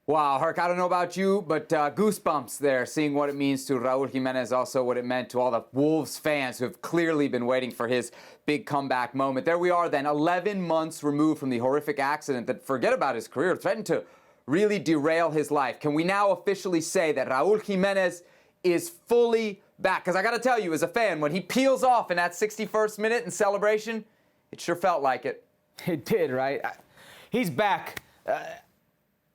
Wow, Herc, I don't know about you, but goosebumps there, seeing what it means to Raul Jimenez, also what it meant to all the Wolves fans who have clearly been waiting for his big comeback moment. There we are then, 11 months removed from the horrific accident that, forget about his career, threatened to really derail his life. Can we now officially say that Raul Jimenez is fully back? Because I got to tell you, as a fan, when he peels off in that 61st minute in celebration, it sure felt like it. It did, right? He's back.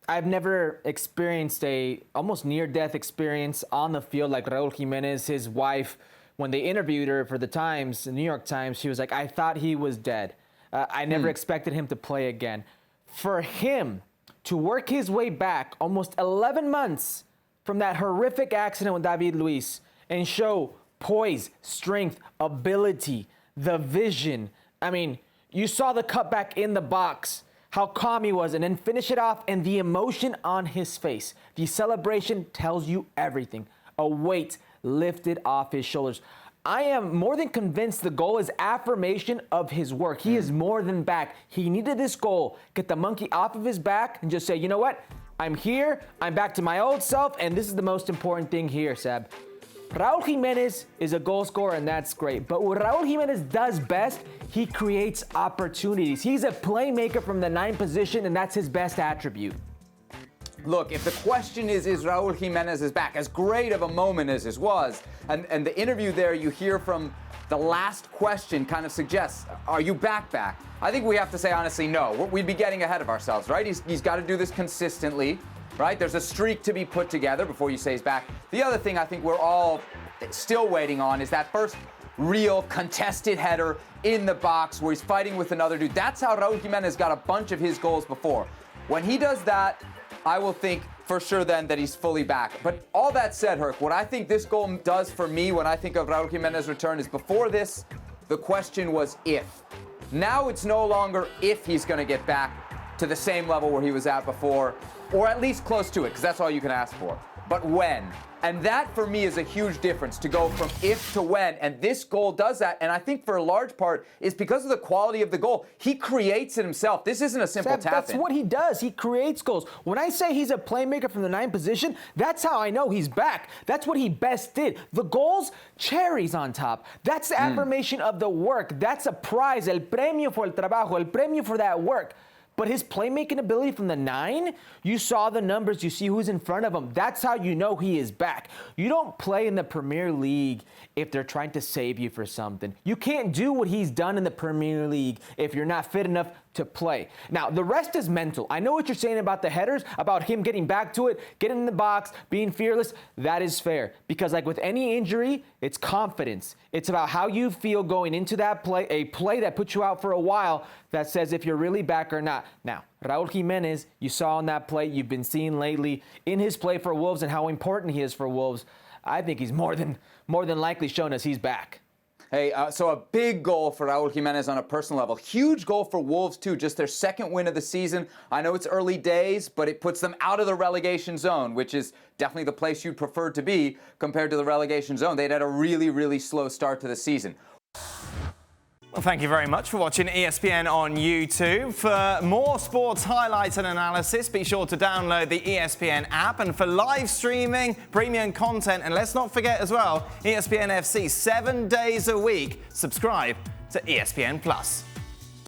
I've never experienced a almost near-death experience on the field like Raul Jimenez. His wife, when they interviewed her for the Times, the New York Times, she was like, I thought he was dead. I never expected him to play again. For him to work his way back almost 11 months from that horrific accident with David Luiz and show poise, strength, ability, the vision. I mean, you saw the cutback in the box, how calm he was, and then finish it off, and the emotion on his face. The celebration tells you everything. A weight lifted off his shoulders. I am more than convinced the goal is affirmation of his work. He is more than back. He needed this goal, get the monkey off of his back, and just say, you know what? I'm here, I'm back to my old self, and this is the most important thing here, Seb. Raul Jimenez is a goal scorer, and that's great. But what Raul Jimenez does best, he creates opportunities. He's a playmaker from the 9 position, and that's his best attribute. Look, if the question is Raul Jimenez back, as great of a moment as this was, and the interview there you hear from the last question kind of suggests, are you back? I think we have to say honestly, no. We'd be getting ahead of ourselves, right? He's got to do this consistently. Right? There's a streak to be put together before you say he's back. The other thing I think we're all still waiting on is that first real contested header in the box where he's fighting with another dude. That's how Raul Jimenez got a bunch of his goals before. When he does that, I will think for sure then that he's fully back. But all that said, Herc, what I think this goal does for me when I think of Raul Jimenez's return is before this, the question was if. Now it's no longer if he's going to get back to the same level where he was at before, or at least close to it, because that's all you can ask for. But when? And that, for me, is a huge difference, to go from if to when. And this goal does that. And I think for a large part is because of the quality of the goal. He creates it himself. This isn't a simple tap-in. That's what he does. He creates goals. When I say he's a playmaker from the 9 position, that's how I know he's back. That's what he best did. The goals, cherries on top. That's the affirmation of the work. That's a prize. El premio por el trabajo. El premio for that work. But his playmaking ability from the 9, you saw the numbers, you see who's in front of him. That's how you know he is back. You don't play in the Premier League if they're trying to save you for something. You can't do what he's done in the Premier League if you're not fit enough to play. Now, the rest is mental. I know what you're saying about the headers, about him getting back to it, getting in the box, being fearless. That is fair. Because like with any injury, it's confidence. It's about how you feel going into that play, a play that puts you out for a while that says if you're really back or not. Now, Raul Jimenez, you saw on that play, you've been seeing lately in his play for Wolves and how important he is for Wolves. I think he's more than likely shown us he's back. Hey, so a big goal for Raul Jimenez on a personal level. Huge goal for Wolves, too. Just their second win of the season. I know it's early days, but it puts them out of the relegation zone, which is definitely the place you'd prefer to be compared to the relegation zone. They'd had a really, really slow start to the season. Well, thank you very much for watching ESPN on YouTube. For more sports highlights and analysis, be sure to download the ESPN app. And for live streaming, premium content, and let's not forget as well, ESPN FC 7 days a week. Subscribe to ESPN+.